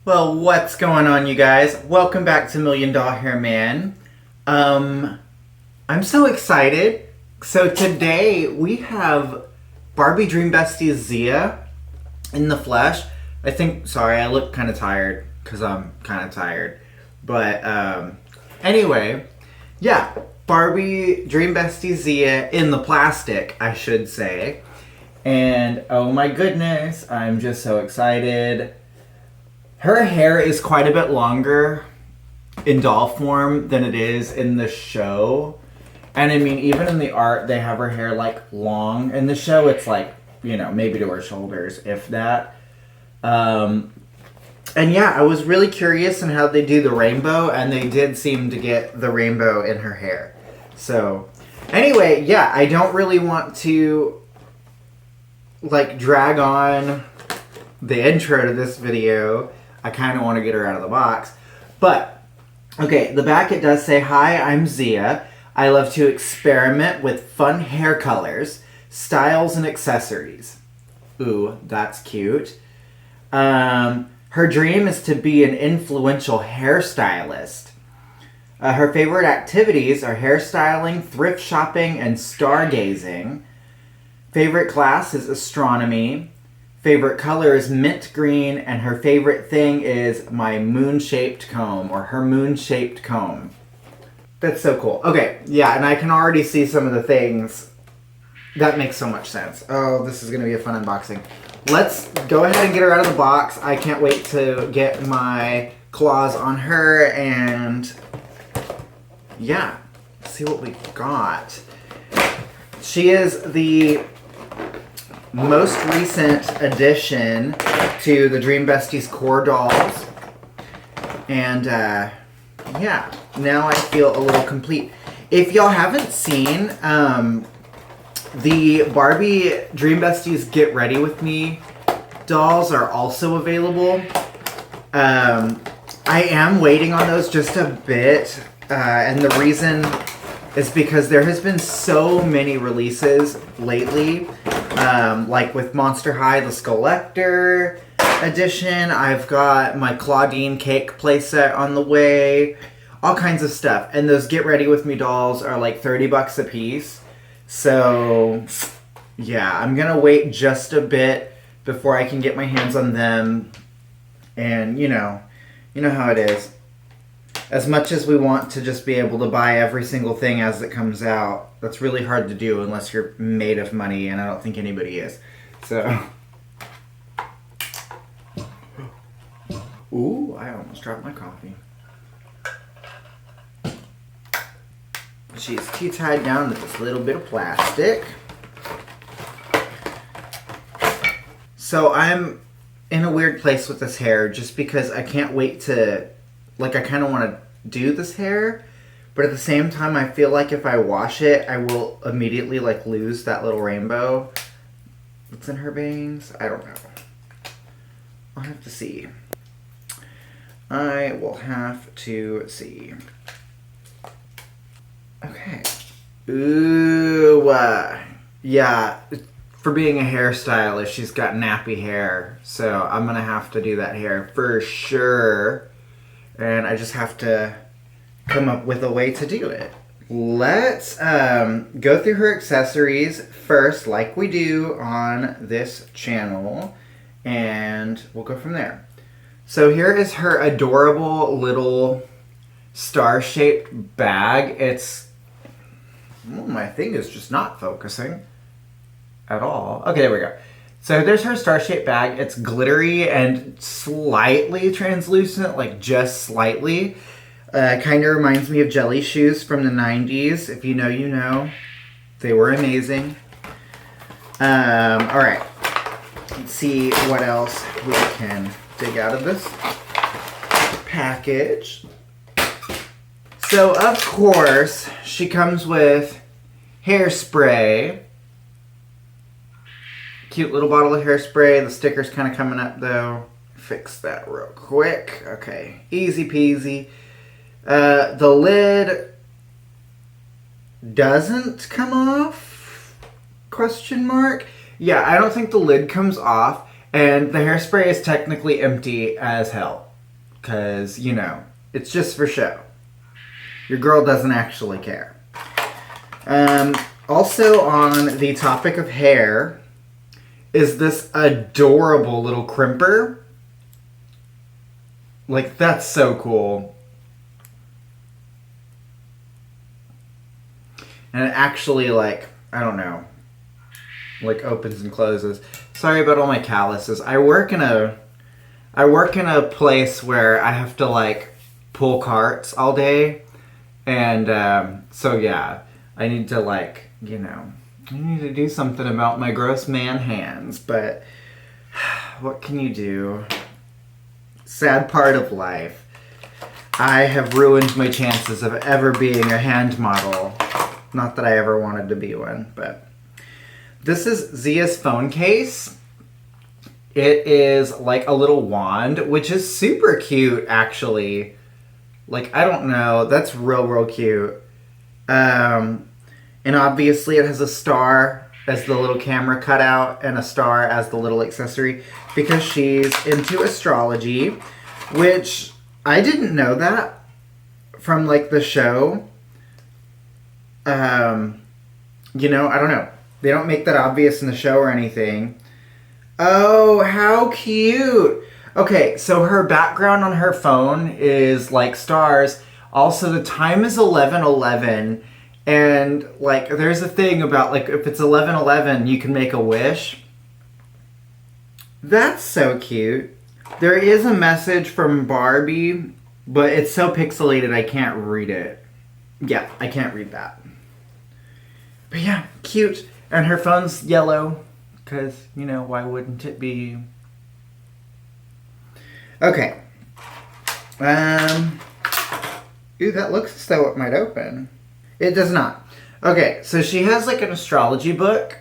Well, what's going on, you guys? Welcome back to Million Dollar Hair Man. I'm so excited. So today we have Barbie Dream Besties Zia in the flesh. Sorry, I look kind of tired because I'm kind of tired. But anyway, yeah, Barbie Dream Besties Zia in the plastic, I should say. And oh my goodness, I'm just so excited. Her hair is quite a bit longer in doll form than it is in the show. And I mean, even in the art, they have her hair like long. In the show, it's like, maybe to her shoulders, if that. And yeah, I was really curious on how they do the rainbow, and they did seem to get the rainbow in her hair. So, anyway, yeah, I don't really want to drag on the intro to this video. I kind of want to get her out of the box. But, okay, the back it does say, "Hi, I'm Zia. I love to experiment with fun hair colors, styles, and accessories." Ooh, that's cute. Her dream is to be an influential hairstylist. Her favorite activities are hairstyling, thrift shopping, and stargazing. Favorite class is astronomy. Favorite color is mint green, and her favorite thing is my moon-shaped comb, or her moon-shaped comb. That's so cool. Okay, yeah, and I can already see some of the things. That makes so much sense. Oh, this is going to be a fun unboxing. Let's go ahead and get her out of the box. I can't wait to get my claws on her, and yeah, see what we got. She is the most recent addition to the Dream Besties core dolls. And yeah, now I feel a little complete. If y'all haven't seen the Barbie Dream Besties Get Ready With Me dolls are also available. I am waiting on those just a bit. And the reason is because there has been so many releases lately. Like with Monster High, the Skelector edition. I've got my Claudine cake playset on the way. All kinds of stuff. And those Get Ready With Me dolls are like $30 a piece. So, yeah, I'm going to wait just a bit before I can get my hands on them. And, you know how it is. As much as we want to just be able to buy every single thing as it comes out, that's really hard to do unless you're made of money, and I don't think anybody is. So, ooh, I almost dropped my coffee. She's tea-tied down with this little bit of plastic. So I'm in a weird place with this hair just because I can't wait to, I kind of want to do this hair, but at the same time I feel like if I wash it, I will immediately lose that little rainbow that's in her bangs. I don't know. I'll have to see. I will have to see. Okay. Ooh, yeah. For being a hairstylist, she's got nappy hair, so I'm gonna have to do that hair for sure. And I just have to come up with a way to do it. Let's go through her accessories first, like we do on this channel, and we'll go from there. So here is her adorable little star-shaped bag. My thing is just not focusing at all. Okay, there we go. So there's her star-shaped bag. It's glittery and slightly translucent, just slightly. Kind of reminds me of jelly shoes from the 90s. If you know, you know. They were amazing. Alright. Let's see what else we can dig out of this package. So, of course, she comes with hairspray. Cute little bottle of hairspray. The sticker's kind of coming up, though. Fix that real quick. Okay. Easy peasy. The lid doesn't come off? Question mark. Yeah, I don't think the lid comes off. And the hairspray is technically empty as hell. because, you know, it's just for show. Your girl doesn't actually care. Also on the topic of hair is this adorable little crimper. Like, that's so cool. And it actually, like, I don't know, like opens and closes. Sorry about all my calluses. I work in a place where I have to, like, pull carts all day. And so yeah, I need to, like, you know, I need to do something about my gross man hands, but what can you do? Sad part of life. I have ruined my chances of ever being a hand model. Not that I ever wanted to be one, but this is Zia's phone case. It is like a little wand, which is super cute, actually. Like, I don't know, that's real cute. And obviously it has a star as the little camera cutout and a star as the little accessory because she's into astrology, which I didn't know that from, like, the show. You know, I don't know. They don't make that obvious in the show or anything. Oh, how cute. Okay, so her background on her phone is, like, stars. Also, the time is 11:11. And, like, there's a thing about, like, if it's 11:11, you can make a wish. That's so cute. There is a message from Barbie, but it's so pixelated I can't read it. Yeah, I can't read that. But yeah, cute. And her phone's yellow, because, you know, why wouldn't it be? Okay. Ooh, that looks as though it might open. It does not. Okay, so she has, like, an astrology book,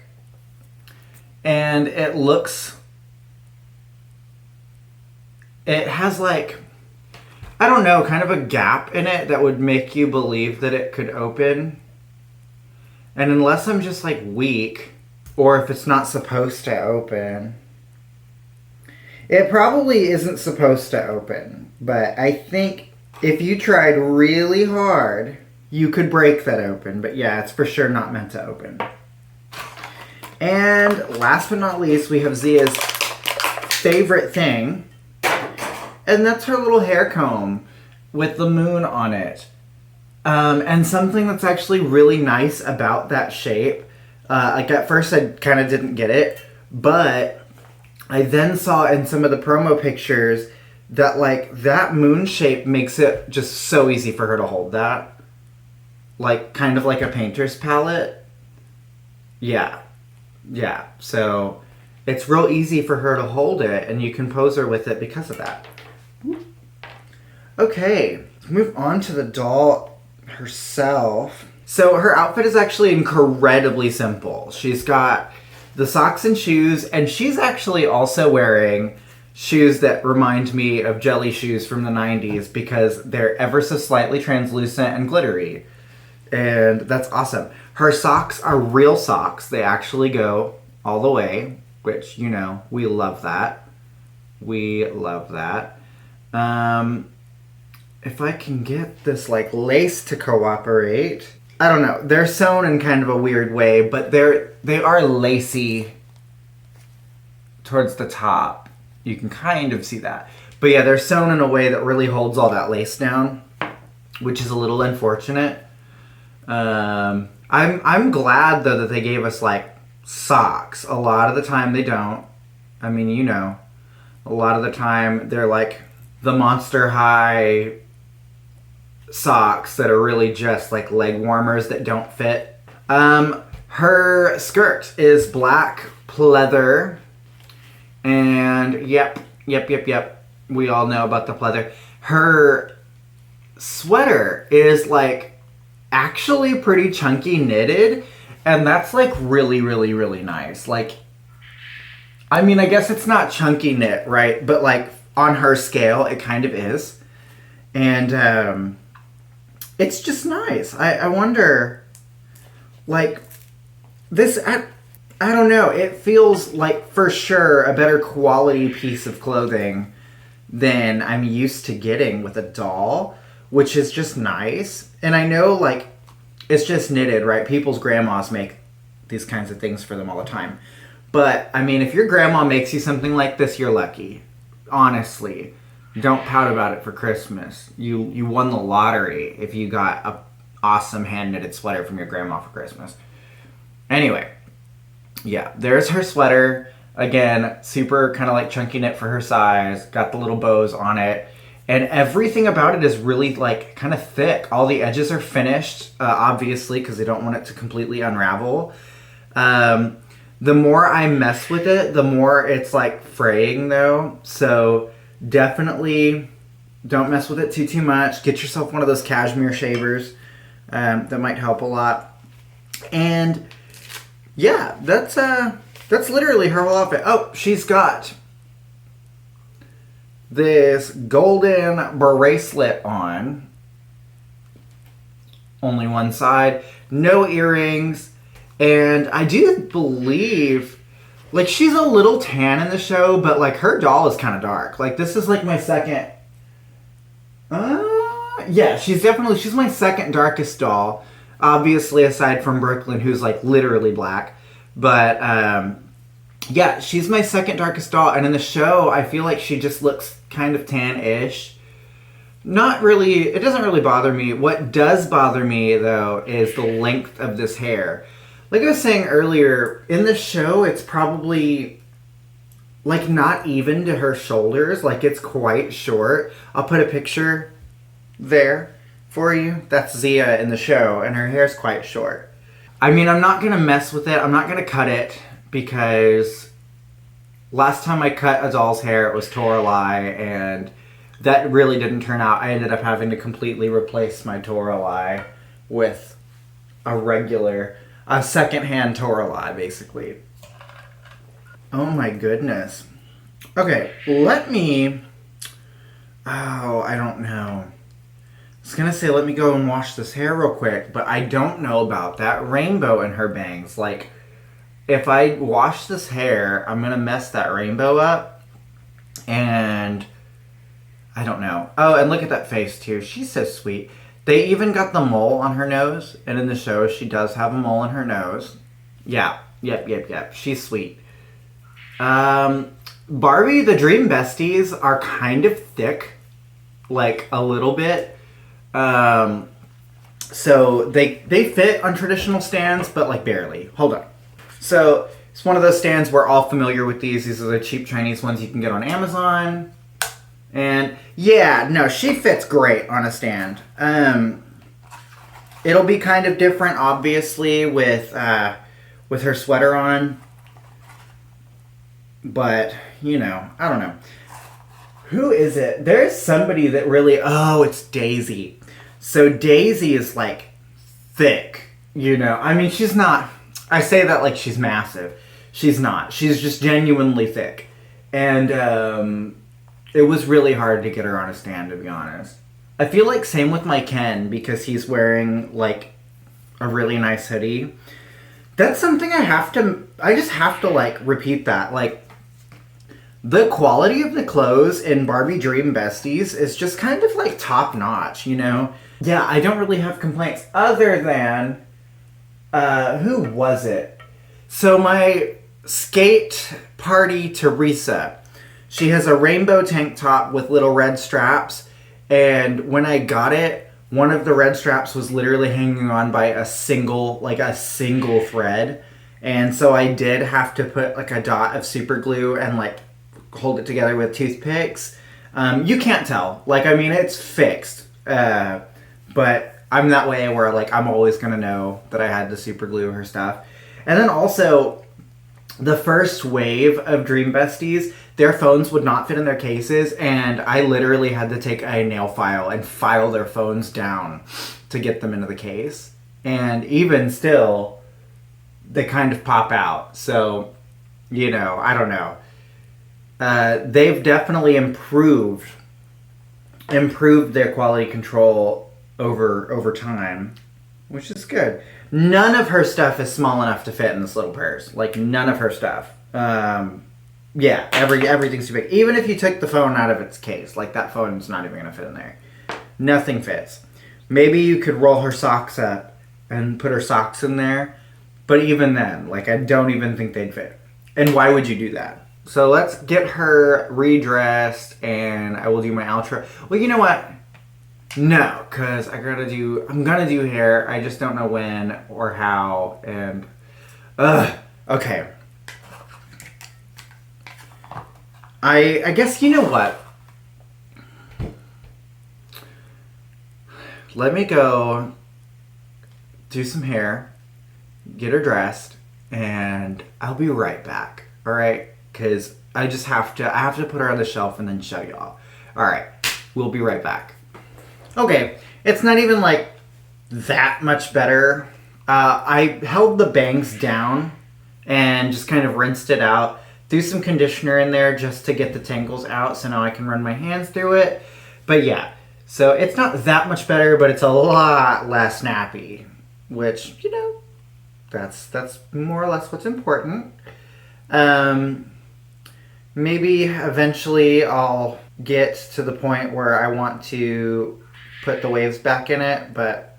and it looks... It has, like, I don't know, kind of a gap in it that would make you believe that it could open. And unless I'm just, like, weak, or if it's not supposed to open... It probably isn't supposed to open, but I think if you tried really hard... You could break that open, but yeah, it's for sure not meant to open. And last but not least, we have Zia's favorite thing. And that's her little hair comb with the moon on it. And something that's actually really nice about that shape. Like, at first I kind of didn't get it, but I then saw in some of the promo pictures that, like, that moon shape makes it just so easy for her to hold that. Like, kind of like a painter's palette. Yeah. Yeah. So, it's real easy for her to hold it, and you can pose her with it because of that. Okay. Let's move on to the doll herself. So, her outfit is actually incredibly simple. She's got the socks and shoes, and she's actually also wearing shoes that remind me of jelly shoes from the 90s because they're ever so slightly translucent and glittery. And that's awesome. Her socks are real socks. They actually go all the way, which, you know, we love that. We love that. If I can get this, like, lace to cooperate. I don't know. They're sewn in kind of a weird way, but they are lacy towards the top. You can kind of see that. But yeah, they're sewn in a way that really holds all that lace down, which is a little unfortunate. I'm glad though that they gave us, like, socks. A lot of the time they don't. I mean, you know, a lot of the time they're like the Monster High socks that are really just like leg warmers that don't fit. Her skirt is black pleather, and yep. We all know about the pleather. Her sweater is, like, actually pretty chunky knitted, and that's, like, really nice. Like, I mean, I guess it's not chunky knit, right? But, like, on her scale, it kind of is. And it's just nice. I wonder, like, this, I don't know. It feels like, for sure, a better quality piece of clothing than I'm used to getting with a doll, which is just nice. And I know, like, it's just knitted, right? People's grandmas make these kinds of things for them all the time. But, I mean, if your grandma makes you something like this, you're lucky. Honestly. Don't pout about it for Christmas. You won the lottery if you got a awesome hand-knitted sweater from your grandma for Christmas. Anyway. Yeah, there's her sweater. Again, super kind of like chunky knit for her size. Got the little bows on it. And everything about it is really like kind of thick. All the edges are finished, obviously, because they don't want it to completely unravel. The more I mess with it, the more it's like fraying though. So definitely don't mess with it too much. Get yourself one of those cashmere shavers. That might help a lot. And yeah, that's literally her whole outfit. Oh, she's got this golden bracelet on. Only one side. No earrings. And I do believe, like, she's a little tan in the show, but, like, her doll is kind of dark. Like, this is, like, my second... yeah, she's my second darkest doll. Obviously, aside from Brooklyn, who's, like, literally black. But, yeah, she's my second darkest doll. And in the show, I feel like she just looks kind of tan-ish. Not really... It doesn't really bother me. What does bother me, though, is the length of this hair. Like I was saying earlier, in the show, it's probably, like, not even to her shoulders. Like, it's quite short. I'll put a picture there for you. That's Zia in the show, and her hair's quite short. I mean, I'm not going to mess with it. I'm not going to cut it, because last time I cut a doll's hair, it was Toralei, and that really didn't turn out. I ended up having to completely replace my Toralei with a second-hand Toralei, basically. Oh my goodness. Okay, let me... Oh, I don't know. I was gonna say let me go and wash this hair real quick, but I don't know about that rainbow in her bangs. Like, if I wash this hair, I'm gonna mess that rainbow up. And... I don't know. Oh, and look at that face, too. She's so sweet. They even got the mole on her nose, and in the show, she does have a mole on her nose. Yeah, yep. She's sweet. Barbie, the Dream Besties are kind of thick, like a little bit. So they fit on traditional stands, but like barely. Hold on. So it's one of those stands we're all familiar with these. These are the cheap Chinese ones you can get on Amazon. And yeah, no, she fits great on a stand. It'll be kind of different, obviously, with her sweater on. But, you know, I don't know. Who is it? There's somebody that really... Oh, it's Daisy. So Daisy is, like, thick, you know. I mean, she's not... I say that like she's massive. She's not. She's just genuinely thick. And, it was really hard to get her on a stand, to be honest. I feel like same with my Ken, because he's wearing, like, a really nice hoodie. That's something I just have to, like, repeat that. Like, the quality of the clothes in Barbie Dream Besties is just kind of, like, top-notch, you know? Yeah, I don't really have complaints, other than, who was it? So my skate party Teresa... She has a rainbow tank top with little red straps, and when I got it, one of the red straps was literally hanging on by a single thread, and so I did have to put like a dot of super glue and like hold it together with toothpicks. You can't tell. Like, I mean, it's fixed, but I'm that way where like I'm always gonna know that I had to super glue her stuff. And then also, the first wave of Dream Besties, their phones would not fit in their cases, and I literally had to take a nail file and file their phones down to get them into the case. And even still, they kind of pop out. So, you know, I don't know. They've definitely improved their quality control over time, which is good. None of her stuff is small enough to fit in this little purse. Like, none of her stuff. Yeah, everything's too big. Even if you took the phone out of its case, like that phone's not even gonna fit in there. Nothing fits. Maybe you could roll her socks up and put her socks in there, but even then, like I don't even think they'd fit. And why would you do that? So let's get her redressed, and I will do my outro. Well, you know what? No, because I'm gonna do hair. I just don't know when or how, and okay. I guess, you know what? Let me go do some hair, get her dressed, and I'll be right back. All right? Because I have to put her on the shelf and then show y'all. All right. We'll be right back. Okay. It's not even like that much better. I held the bangs down and just kind of rinsed it out. Threw some conditioner in there just to get the tangles out, so now I can run my hands through it. But yeah, so it's not that much better, but it's a lot less snappy, which, you know, that's more or less what's important. Maybe eventually I'll get to the point where I want to put the waves back in it, but,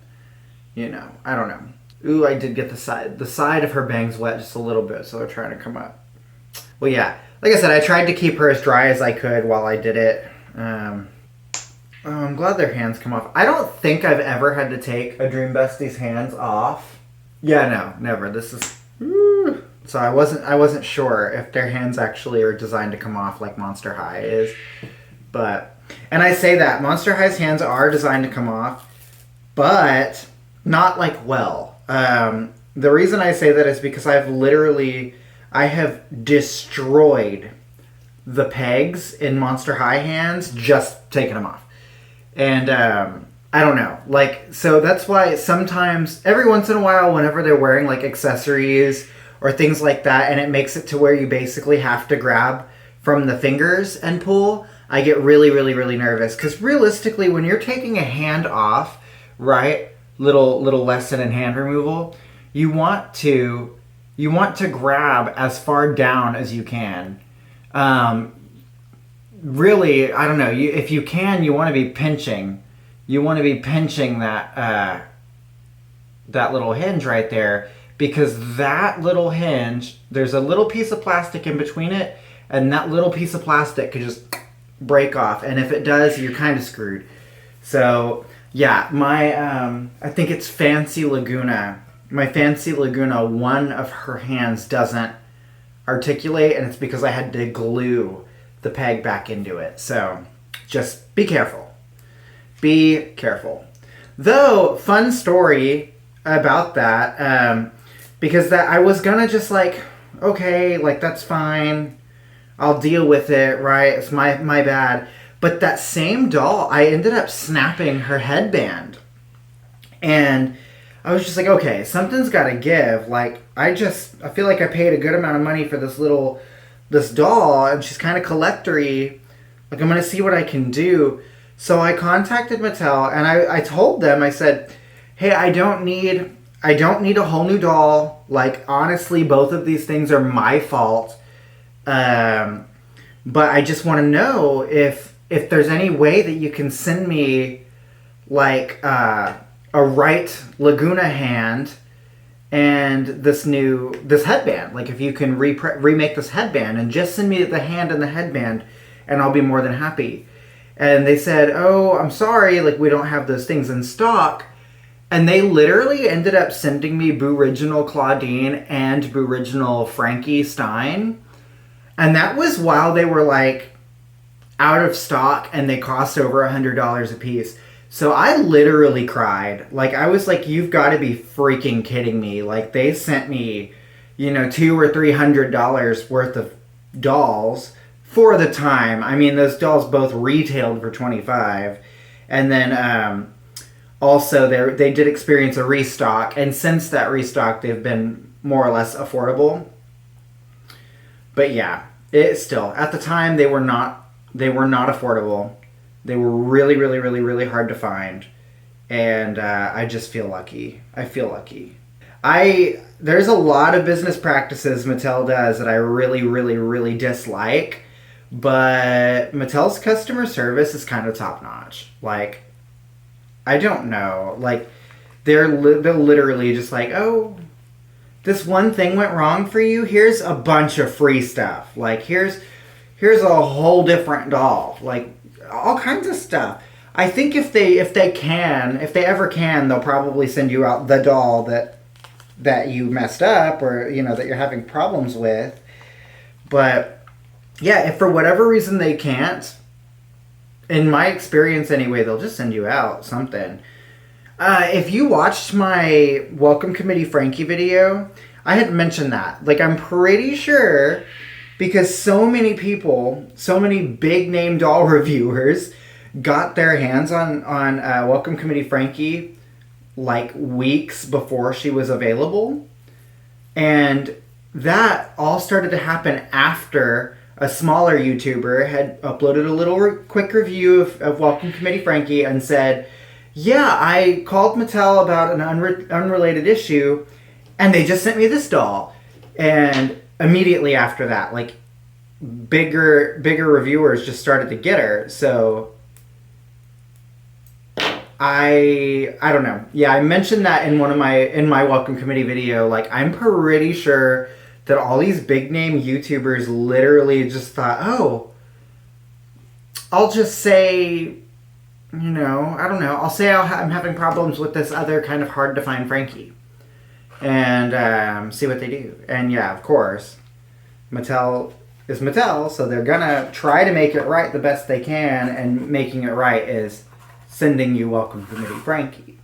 you know, I don't know. Ooh, I did get the side of her bangs wet just a little bit, so they're trying to come up. Well, yeah, like I said, I tried to keep her as dry as I could while I did it. I'm glad their hands come off. I don't think I've ever had to take a Dream Bestie's hands off. Yeah, no, never. This is... So I wasn't sure if their hands actually are designed to come off like Monster High is. But, and I say that, Monster High's hands are designed to come off, but not like well. The reason I say that is because I have destroyed the pegs in Monster High hands just taking them off. And I don't know. Like, so that's why sometimes, every once in a while, whenever they're wearing like accessories or things like that, and it makes it to where you basically have to grab from the fingers and pull, I get really, really, really nervous. Because realistically, when you're taking a hand off, right, little lesson in hand removal, you want to grab as far down as you can. Really, I don't know. If you can, you want to be pinching. You want to be pinching that little hinge right there, because that little hinge, there's a little piece of plastic in between it, and that little piece of plastic could just break off. And if it does, you're kind of screwed. So yeah, I think it's Fancy Laguna. My Fancy Laguna, one of her hands doesn't articulate, and it's because I had to glue the peg back into it. So just be careful. Be careful. Though, fun story about that, because I was gonna just like, okay, like that's fine. I'll deal with it, right? It's my bad. But that same doll, I ended up snapping her headband. And I was just like, okay, something's got to give. Like, I feel like I paid a good amount of money for this doll, and she's kind of collector-y. Like, I'm going to see what I can do. So I contacted Mattel, and I told them, I said, hey, I don't need a whole new doll. Like, honestly, both of these things are my fault. But I just want to know if there's any way that you can send me, like, a right Laguna hand and this headband. Like, if you can remake this headband and just send me the hand and the headband, and I'll be more than happy. And they said, oh, I'm sorry, like, we don't have those things in stock. And they literally ended up sending me Boo-Original Claudine and Boo-Original Frankie Stein. And that was while they were, like, out of stock, and they cost over $100 a piece. So I literally cried. Like, I was like, you've got to be freaking kidding me. Like, they sent me, $200 or $300 worth of dolls for the time. I mean, those dolls both retailed for $25. And then also they did experience a restock. And since that restock, they've been more or less affordable. But yeah, at the time, they were not affordable. They were really, really, really, really hard to find. And I just feel lucky. I feel lucky. There's a lot of business practices Mattel does that I really, really, really dislike, but Mattel's customer service is kind of top notch. Like, I don't know, like they're literally just like, oh, this one thing went wrong for you. Here's a bunch of free stuff. Like here's a whole different doll. Like all kinds of stuff. I think if they ever can, they'll probably send you out the doll that you messed up or that you're having problems with. But yeah, if for whatever reason they can't, in my experience anyway, they'll just send you out something. If you watched my Welcome Committee Frankie video, I had mentioned that. Like, I'm pretty sure, because so many people, so many big name doll reviewers got their hands on Welcome Committee Frankie like weeks before she was available. And that all started to happen after a smaller YouTuber had uploaded a little quick review of Welcome Committee Frankie and said, yeah, I called Mattel about an unrelated issue and they just sent me this doll. And immediately after that, like, bigger reviewers just started to get her. So I don't know. Yeah, I mentioned that in my Welcome Committee video. Like, I'm pretty sure that all these big name YouTubers literally just thought, oh, I'll just say, I don't know. I'll say I'm having problems with this other kind of hard to find Frankie, and see what they do. And yeah, of course, Mattel is Mattel, so they're gonna try to make it right the best they can, and making it right is sending you Welcome Committee Frankie.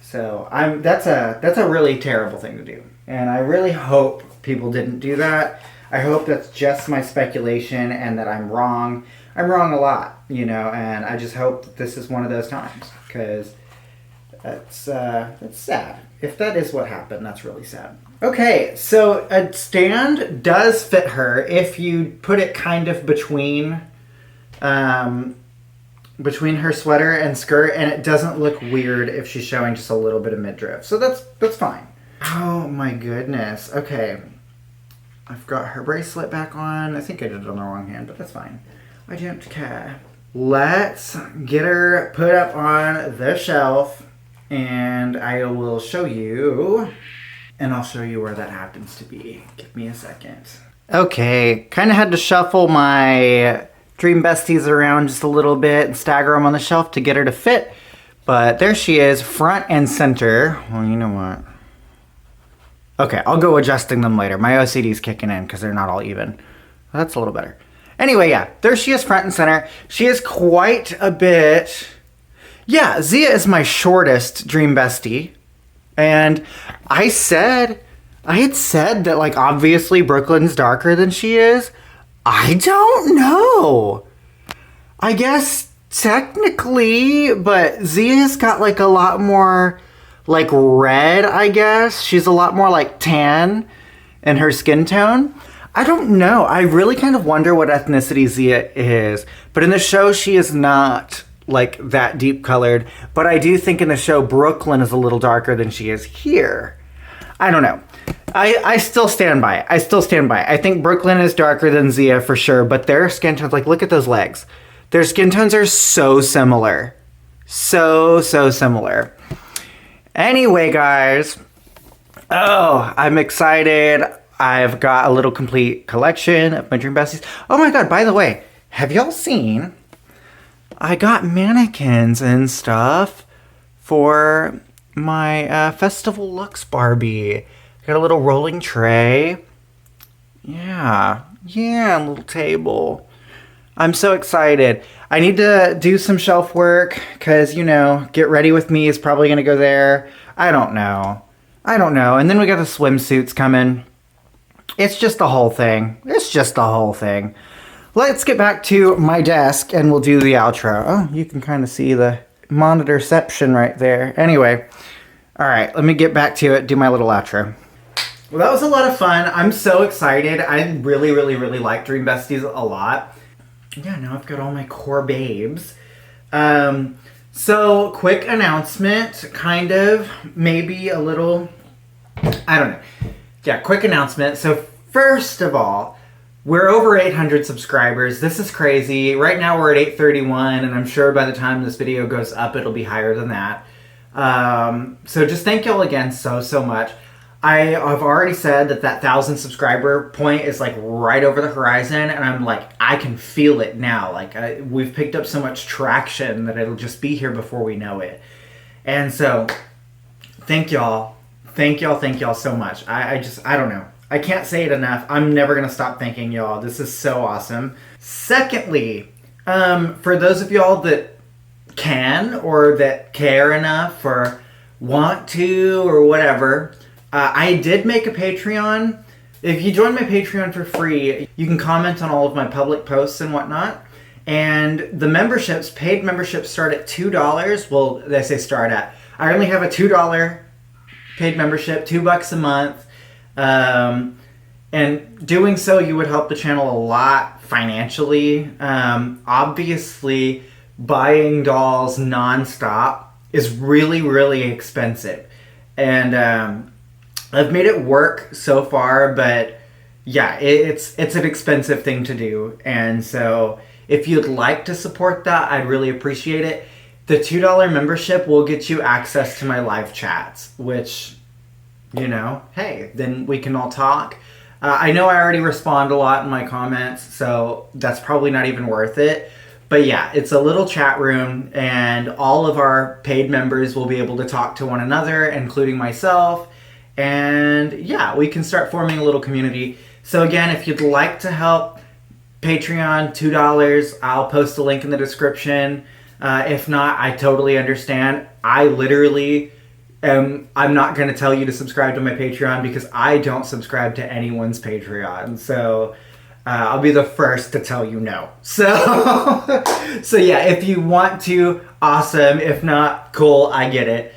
So that's a really terrible thing to do, and I really hope people didn't do that. I hope that's just my speculation and that I'm wrong. I'm wrong a lot, and I just hope that this is one of those times, because that's sad. If that is what happened, that's really sad. Okay, so a stand does fit her if you put it kind of between her sweater and skirt, and it doesn't look weird if she's showing just a little bit of midriff. So that's fine. Oh my goodness. Okay. I've got her bracelet back on. I think I did it on the wrong hand, but that's fine. I don't care. Let's get her put up on the shelf, and I will show you, and I'll show you where that happens to be. Give me a second. Okay, kind of had to shuffle my Dream Besties around just a little bit and stagger them on the shelf to get her to fit, but there she is, front and center. Well, you know what? Okay, I'll go adjusting them later. My OCD's kicking in because they're not all even. That's a little better. Anyway, yeah, there she is, front and center. She is quite a bit... Yeah, Zia is my shortest Dream Bestie. And I had said that, like, obviously Brooklyn's darker than she is. I don't know. I guess technically, but Zia's got, like, a lot more, like, red, I guess. She's a lot more, like, tan in her skin tone. I don't know. I really kind of wonder what ethnicity Zia is. But in the show, she is not, like, that deep colored. But I do think in the show, Brooklyn is a little darker than she is here. I don't know. I still stand by it. I think Brooklyn is darker than Zia for sure. But their skin tones, like, look at those legs. Their skin tones are so similar. So similar. Anyway, guys. Oh, I'm excited. I've got a little complete collection of my Dream Besties. Oh my god, by the way, have y'all seen? I got mannequins and stuff for my Festival Lux Barbie. Got a little rolling tray. Yeah, a little table. I'm so excited. I need to do some shelf work because, Get Ready With Me is probably going to go there. I don't know. And then we got the swimsuits coming. It's just the whole thing. Let's get back to my desk and we'll do the outro. Oh, you can kind of see the monitorception right there. Anyway, all right, let me get back to it, do my little outro. Well, that was a lot of fun. I'm so excited. I really, really, really like Dream Besties a lot. Yeah, now I've got all my core babes. So, quick announcement, kind of, maybe a little I don't know. Yeah, quick announcement. So first of all, we're over 800 subscribers. This is crazy. Right now we're at 831, and I'm sure by the time this video goes up, it'll be higher than that. So just thank y'all again so much. I have already said that 1,000 subscriber point is like right over the horizon, and I'm like, I can feel it now. Like we've picked up so much traction that it'll just be here before we know it. And so thank y'all. Thank y'all so much. I don't know. I can't say it enough. I'm never going to stop thanking y'all. This is so awesome. Secondly, for those of y'all that can or that care enough or want to or whatever, I did make a Patreon. If you join my Patreon for free, you can comment on all of my public posts and whatnot. And the memberships, paid memberships, start at $2. Well, they say start at. I only have a $2 paid membership, $2 a month. And doing so, you would help the channel a lot financially. Obviously, buying dolls nonstop is really expensive. And I've made it work so far, but yeah, it's an expensive thing to do. And so if you'd like to support that, I'd really appreciate it. The $2 membership will get you access to my live chats, which, you know, hey, then we can all talk. I know I already respond a lot in my comments, so that's probably not even worth it. But yeah, it's a little chat room, and all of our paid members will be able to talk to one another, including myself. And yeah, we can start forming a little community. So again, if you'd like to help, Patreon, $2. I'll post a link in the description. If not, I totally understand. I literally I'm not going to tell you to subscribe to my Patreon because I don't subscribe to anyone's Patreon. So I'll be the first to tell you no. So, so yeah, if you want to, awesome. If not, cool. I get it.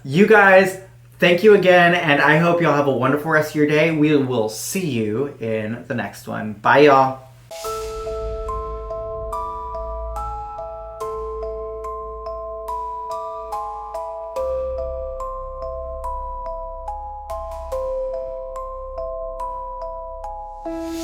You guys, thank you again, and I hope y'all have a wonderful rest of your day. We will see you in the next one. Bye, y'all.